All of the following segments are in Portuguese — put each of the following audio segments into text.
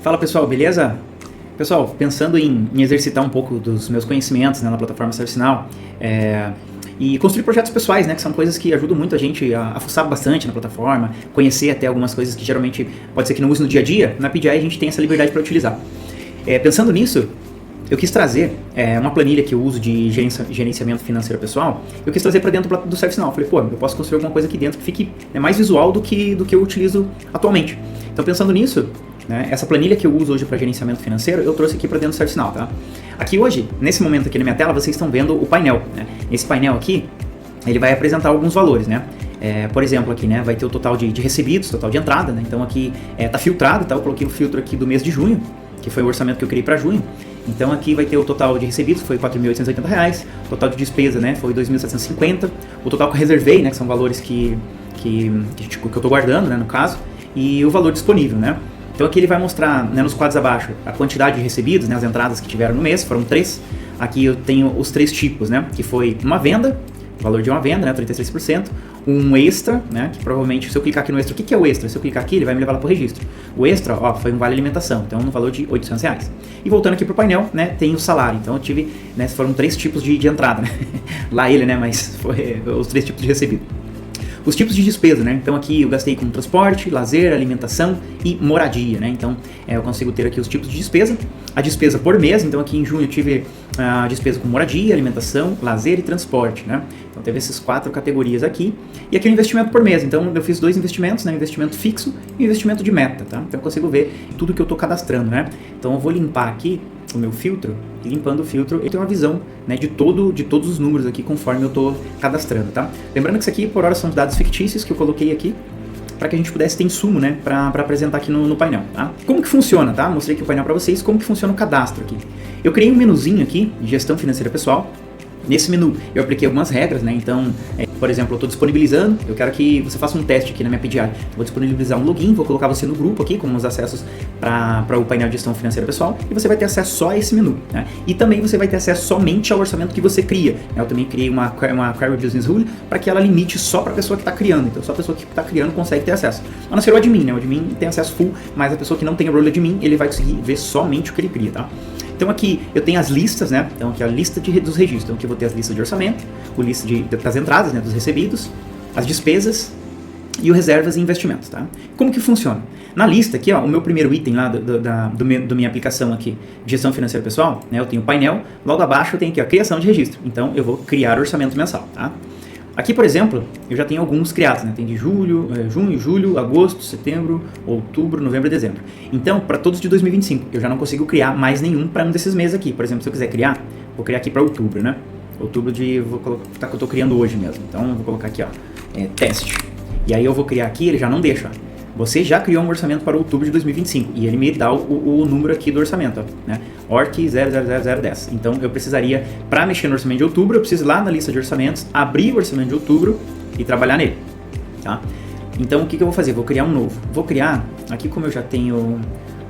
Fala pessoal, beleza? Pessoal, pensando em exercitar um pouco dos meus conhecimentos, né, na plataforma ServiceNow, e construir projetos pessoais, né, que são coisas que ajudam muito a gente a fuçar bastante na plataforma, conhecer até algumas coisas que geralmente pode ser que não use no dia a dia. Na PDI a gente tem essa liberdade para utilizar. Pensando nisso, eu quis trazer uma planilha que eu uso de gerenciamento financeiro pessoal, eu quis trazer para dentro do ServiceNow. Eu falei, pô, eu posso construir alguma coisa aqui dentro que fique mais visual do que eu utilizo atualmente. Então, pensando nisso, né, essa planilha que eu uso hoje para gerenciamento financeiro, eu trouxe aqui para dentro do ServiceNow, tá? Aqui hoje, nesse momento aqui na minha tela, vocês estão vendo o painel, né? Esse painel aqui, ele vai apresentar alguns valores, né? Por exemplo, aqui, né, vai ter o total de recebidos, total de entrada, né? Então aqui tá filtrado, tá? Eu coloquei o filtro aqui do mês de junho, que foi o orçamento que eu criei para junho. Então aqui vai ter o total de recebidos, foi R$ 4.880, o total de despesa, né, foi R$ 2.750, o total que eu reservei, né, que são valores que eu estou guardando, né, no caso, e o valor disponível, né. Então aqui ele vai mostrar, né, nos quadros abaixo, a quantidade de recebidos, né, as entradas que tiveram no mês, foram 3. Aqui eu tenho os 3 tipos, né, que foi uma venda, o valor de uma venda, né, 33%, um extra, né, que provavelmente, se eu clicar aqui no extra, o que é o extra? Se eu clicar aqui, ele vai me levar lá para o registro. O extra, ó, foi um vale alimentação, então no valor de R$ 800. E voltando aqui para o painel, né, tem o salário. Então eu tive, né, foram 3 tipos de entrada, né, lá ele, né, mas foi os 3 tipos de recebido. Os tipos de despesa, né? Então aqui eu gastei com transporte, lazer, alimentação e moradia, né? Então eu consigo ter aqui os tipos de despesa. A despesa por mês, então aqui em junho eu tive a despesa com moradia, alimentação, lazer e transporte, né? Então teve essas 4 categorias aqui. E aqui o investimento por mês, então eu fiz 2 investimentos, né? Investimento fixo e investimento de meta, tá? Então eu consigo ver tudo que eu estou cadastrando, né? Então eu vou limpar aqui o meu filtro, e limpando o filtro eu tenho uma visão, né, de todos os números aqui conforme eu estou cadastrando, tá? Lembrando que isso aqui por hora são os dados fictícios que eu coloquei aqui para que a gente pudesse ter insumo, né, para apresentar aqui no painel, tá? Como que funciona, tá? Mostrei aqui o painel para vocês, como que funciona o cadastro aqui. Eu criei um menuzinho aqui de gestão financeira pessoal. Nesse menu eu apliquei algumas regras, né? Então, por exemplo, eu estou disponibilizando, eu quero que você faça um teste aqui na minha PDI. Vou disponibilizar um login, vou colocar você no grupo aqui com os acessos para o painel de gestão financeira pessoal e você vai ter acesso só a esse menu, né? E também você vai ter acesso somente ao orçamento que você cria, né? Eu também criei uma Query Business Rule para que ela limite só para a pessoa que está criando, então só a pessoa que está criando consegue ter acesso. A não ser o admin, né? O admin tem acesso full, mas a pessoa que não tem a role admin, ele vai conseguir ver somente o que ele cria, tá? Então aqui eu tenho as listas, né? Então aqui a lista dos registros. Então aqui eu vou ter as listas de orçamento, a lista das entradas, né? Dos recebidos, as despesas e o reservas e investimentos, tá? Como que funciona? Na lista aqui, ó, o meu primeiro item lá da minha aplicação aqui de gestão financeira pessoal, né? Eu tenho o painel, logo abaixo eu tenho aqui a criação de registro. Então eu vou criar orçamento mensal, tá? Aqui, por exemplo, eu já tenho alguns criados, né? Tem de junho, julho, agosto, setembro, outubro, novembro e dezembro. Então, para todos de 2025, eu já não consigo criar mais nenhum para um desses meses aqui. Por exemplo, se eu quiser criar, vou criar aqui para outubro, né? Outubro vou colocar que eu estou criando hoje mesmo. Então, eu vou colocar aqui, ó, teste. E aí eu vou criar aqui, ele já não deixa, ó. Você já criou um orçamento para outubro de 2025 e ele me dá o número aqui do orçamento, ó, né? ORC 000010. Então eu precisaria, para mexer no orçamento de outubro, eu preciso ir lá na lista de orçamentos, abrir o orçamento de outubro e trabalhar nele, tá? Então o que eu vou fazer? Vou criar um novo. Vou criar, aqui como eu já tenho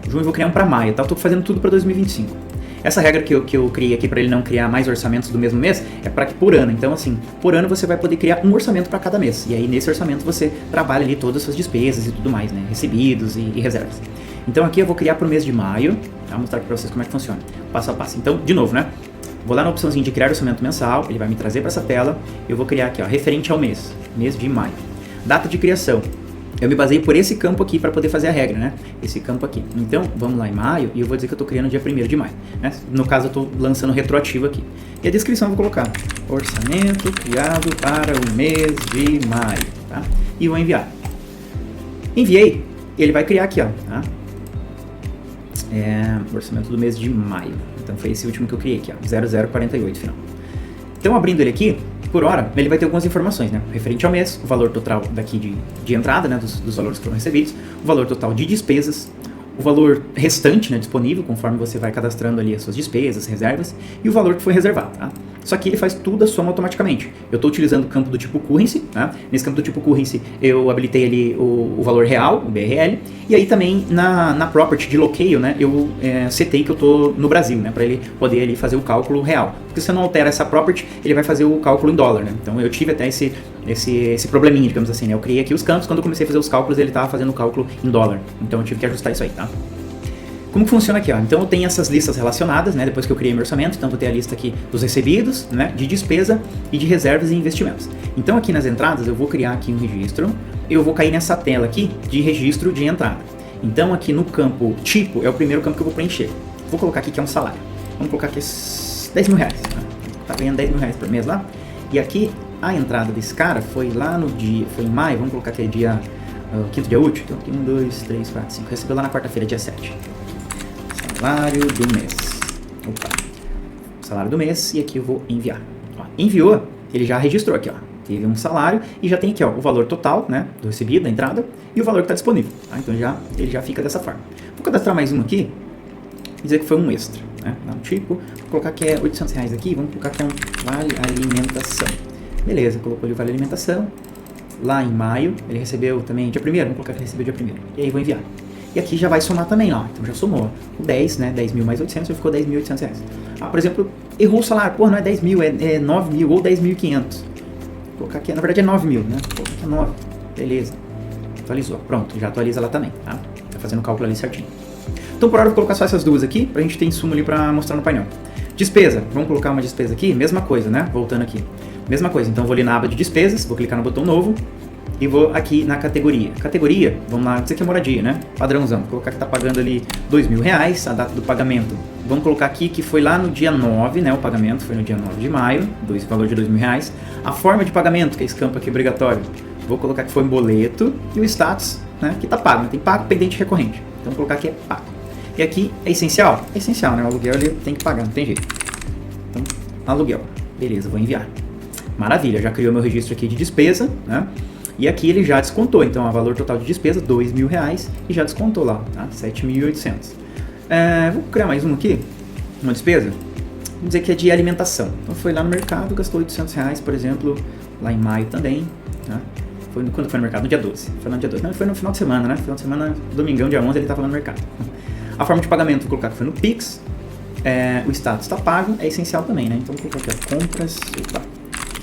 junho, vou criar um para maio, tá? Eu estou fazendo tudo para 2025. Essa regra que eu criei aqui para ele não criar mais orçamentos do mesmo mês é para que por ano. Então, assim, por ano você vai poder criar um orçamento para cada mês. E aí, nesse orçamento, você trabalha ali todas as suas despesas e tudo mais, né? Recebidos e reservas. Então, aqui eu vou criar para o mês de maio. Vou mostrar aqui para vocês como é que funciona, passo a passo. Então, de novo, né? Vou lá na opçãozinha de criar orçamento mensal. Ele vai me trazer para essa tela. Eu vou criar aqui, ó, referente ao mês de maio. Data de criação. Eu me basei por esse campo aqui para poder fazer a regra, né? Esse campo aqui. Então, vamos lá em maio e eu vou dizer que eu estou criando dia 1º de maio, né? No caso, eu estou lançando retroativo aqui. E a descrição eu vou colocar orçamento criado para o mês de maio, tá? E vou enviar. Enviei, ele vai criar aqui, ó, tá? Orçamento do mês de maio. Então, foi esse último que eu criei aqui, ó, 0048 final. Então, abrindo ele aqui, por hora, ele vai ter algumas informações, né? Referente ao mês, o valor total daqui de entrada, né? Dos valores que foram recebidos, o valor total de despesas, o valor restante, né? Disponível, conforme você vai cadastrando ali as suas despesas, reservas, e o valor que foi reservado, tá? Só que ele faz tudo a soma automaticamente. Eu estou utilizando o campo do tipo currency, tá? Nesse campo do tipo currency, eu habilitei ali o valor real, o BRL, e aí também na property de bloqueio, né? Eu setei que eu estou no Brasil, né? Para ele poder ali fazer o cálculo real. Porque se você não altera essa property, ele vai fazer o cálculo em dólar, né? Então eu tive até esse probleminha, digamos assim, né? Eu criei aqui os campos, quando eu comecei a fazer os cálculos, ele estava fazendo o cálculo em dólar. Então eu tive que ajustar isso aí, tá? Como que funciona aqui? Ó? Então eu tenho essas listas relacionadas, né, depois que eu criei meu orçamento, então vou ter a lista aqui dos recebidos, né, de despesa e de reservas e investimentos. Então aqui nas entradas eu vou criar aqui um registro, eu vou cair nessa tela aqui de registro de entrada. Então aqui no campo tipo é o primeiro campo que eu vou preencher. Vou colocar aqui que é um salário. Vamos colocar aqui 10 mil reais. Tá ganhando 10 mil reais por mês lá. E aqui a entrada desse cara foi lá no dia, foi em maio, vamos colocar que é dia, quinto dia útil. Então aqui 1, 2, 3, 4, 5. Recebeu lá na quarta-feira, dia 7. Salário do mês. Opa. Salário do mês e aqui eu vou enviar. Ó, enviou, ele já registrou aqui, ó. Teve um salário e já tem aqui, ó, o valor total, né, do recebido, da entrada e o valor que está disponível. Tá? Então ele já fica dessa forma. Vou cadastrar mais um aqui, dizer que foi um extra, né? Dá um tipo, vou colocar que é 800 reais aqui, vamos colocar que é um vale alimentação. Beleza, colocou ali o vale alimentação. Lá em maio, ele recebeu também dia 1º, vamos colocar que ele recebeu dia 1º. E aí vou enviar. E aqui já vai somar também, ó. Então já somou o 10, né? 10 mil mais 800, já ficou 10.800 reais. Ah, por exemplo, errou o salário. Pô, não é 10 mil, é 9 mil ou 10.500. Vou colocar aqui, na verdade é 9 mil, né? Vou colocar aqui 9. Beleza. Atualizou. Pronto, já atualiza lá também, tá? Tá fazendo o cálculo ali certinho. Então por hora eu vou colocar só essas duas aqui, pra gente ter insumo ali pra mostrar no painel. Despesa. Vamos colocar uma despesa aqui, mesma coisa, né? Voltando aqui. Mesma coisa. Então vou ali na aba de despesas, vou clicar no botão novo. E vou aqui na categoria. Categoria, vamos lá, isso aqui é moradia, né? Padrãozão. Vou colocar que tá pagando ali 2 mil reais, a data do pagamento. Vamos colocar aqui que foi lá no dia 9, né? O pagamento foi no dia 9 de maio, valor de 2 mil reais. A forma de pagamento, que é esse campo aqui obrigatório, vou colocar que foi um boleto. E o status, né? Que tá pago, né? Tem pago, pendente recorrente. Então vou colocar que é pago. E aqui é essencial? É essencial, né? O aluguel ele tem que pagar, não tem jeito. Então, aluguel. Beleza, vou enviar. Maravilha, já criou meu registro aqui de despesa, né? E aqui ele já descontou, então o valor total de despesa, 2 mil reais, e já descontou lá, tá? 7.800. Vou criar mais um aqui, uma despesa, vamos dizer que é de alimentação. Então foi lá no mercado, gastou 800 reais, por exemplo, lá em maio também, tá? Quando foi no mercado? No dia 12. Foi no dia 12, não, foi no final de semana, né? Final de semana, domingão, dia 11, ele estava lá no mercado. A forma de pagamento, vou colocar que foi no Pix, o status está pago, é essencial também, né? Então vou colocar aqui,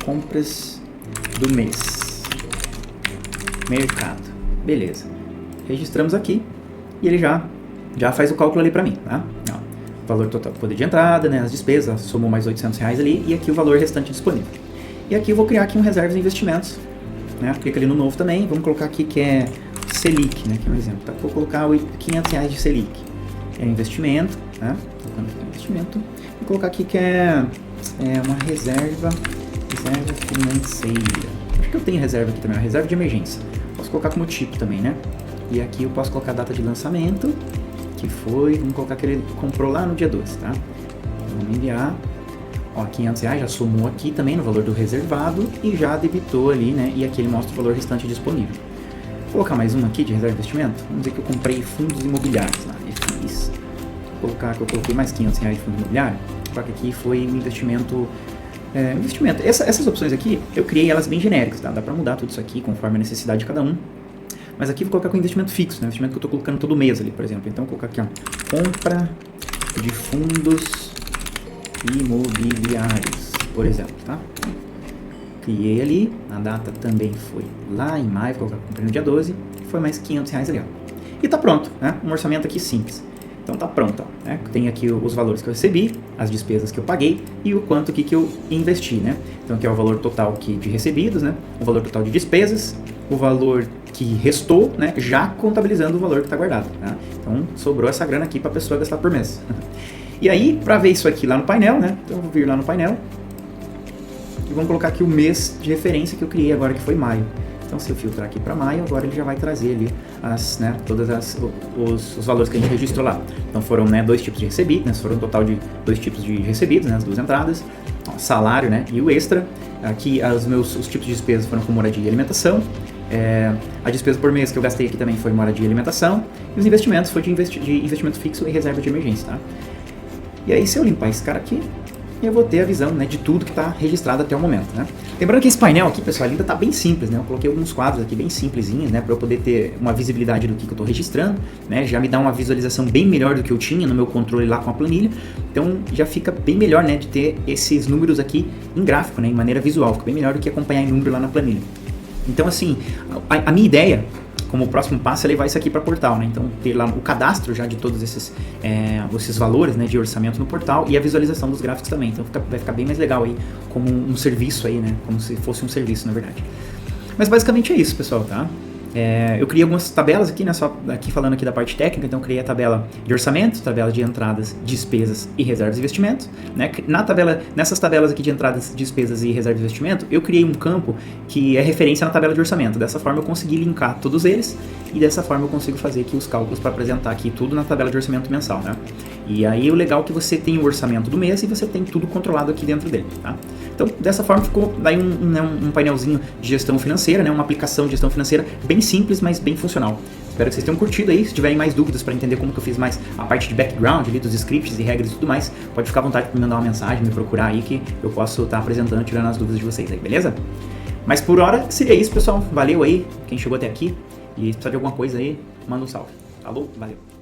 compras do mês. Mercado. Beleza. Registramos aqui e ele já faz o cálculo ali para mim, tá? Ó, valor total, poder de entrada, né, as despesas, somou mais 800 reais ali e aqui o valor restante disponível. E aqui eu vou criar aqui um reservas e investimentos, né? Clica ali no novo também, vamos colocar aqui que é Selic, né, que é um exemplo, tá? Vou colocar 500 reais de Selic. É investimento, né? Investimento. Vou colocar aqui que é uma reserva financeira. Acho que eu tenho reserva aqui também, uma reserva de emergência. Posso colocar como tipo também, né? E aqui eu posso colocar a data de lançamento, que foi, vamos colocar que ele comprou lá no dia 12, tá? Vamos enviar. Ó, 500 reais já somou aqui também no valor do reservado e já debitou ali, né? E aqui ele mostra o valor restante disponível. Vou colocar mais um aqui de reserva de investimento. Vamos dizer que eu comprei fundos imobiliários lá. FIs. Vou colocar que eu coloquei mais 500 reais de fundo imobiliário. Só que aqui foi um investimento... Essas opções aqui, eu criei elas bem genéricas, tá? Dá pra mudar tudo isso aqui conforme a necessidade de cada um. Mas aqui vou colocar com investimento fixo, né? Investimento que eu tô colocando todo mês ali, por exemplo. Então vou colocar aqui, ó, compra de fundos imobiliários, por exemplo, tá? Criei ali, a data também foi lá em maio, vou colocar comprei no dia 12, foi mais 500 reais ali, ó. E tá pronto, né? Um orçamento aqui simples. Então tá pronto, ó, né? Tem aqui os valores que eu recebi, as despesas que eu paguei e o quanto aqui que eu investi, né? Então aqui é o valor total aqui de recebidos, né? O valor total de despesas, o valor que restou, né? Já contabilizando o valor que está guardado, tá? Então sobrou essa grana aqui para a pessoa gastar por mês. E aí, para ver isso aqui lá no painel, né? Então eu vou vir lá no painel e vamos colocar aqui o mês de referência que eu criei agora, que foi maio. Então, se eu filtrar aqui para maio, agora ele já vai trazer ali todos os valores que a gente registrou lá. Então, foram, né, 2 tipos de recebidos, né, foram um total de 2 tipos de recebidos, né, as 2 entradas, ó, salário, né, e o extra. Aqui, os tipos de despesas foram com moradia e alimentação. A despesa por mês que eu gastei aqui também foi moradia e alimentação. E os investimentos foi de investimento fixo e reserva de emergência, tá? E aí, se eu limpar esse cara aqui, eu vou ter a visão, né, de tudo que está registrado até o momento, né? Lembrando que esse painel aqui, pessoal, ainda está bem simples, né? Eu coloquei alguns quadros aqui bem simplesinhos, né, para eu poder ter uma visibilidade do que eu estou registrando, né? Já me dá uma visualização bem melhor do que eu tinha no meu controle lá com a planilha. Então, já fica bem melhor, né, de ter esses números aqui em gráfico, né, em maneira visual. Fica bem melhor do que acompanhar em número lá na planilha. Então, assim, a minha ideia como próximo passo, levar isso aqui para portal, né? Então, ter lá o cadastro já de todos esses valores, né, de orçamento no portal e a visualização dos gráficos também. Então, vai ficar bem mais legal aí, como um serviço aí, né? Como se fosse um serviço, na verdade. Mas basicamente é isso, pessoal, tá? Eu criei algumas tabelas aqui, né, só aqui falando aqui da parte técnica. Então eu criei a tabela de orçamento, tabela de entradas, despesas e reservas de investimento, né? Nessas tabelas aqui de entradas, despesas e reservas de investimento, eu criei um campo que é referência na tabela de orçamento. Dessa forma eu consegui linkar todos eles e dessa forma eu consigo fazer aqui os cálculos para apresentar aqui tudo na tabela de orçamento mensal, né? E aí o legal é que você tem o orçamento do mês e você tem tudo controlado aqui dentro dele, tá? Então dessa forma ficou daí um painelzinho de gestão financeira, né? Uma aplicação de gestão financeira bem simples, mas bem funcional. Espero que vocês tenham curtido aí. Se tiverem mais dúvidas para entender como que eu fiz mais a parte de background ali dos scripts e regras e tudo mais, pode ficar à vontade para me mandar uma mensagem, me procurar aí que eu posso estar apresentando, tirando as dúvidas de vocês aí, beleza? Mas por hora seria isso, pessoal. Valeu aí quem chegou até aqui e se precisar de alguma coisa aí, manda um salve. Falou, valeu.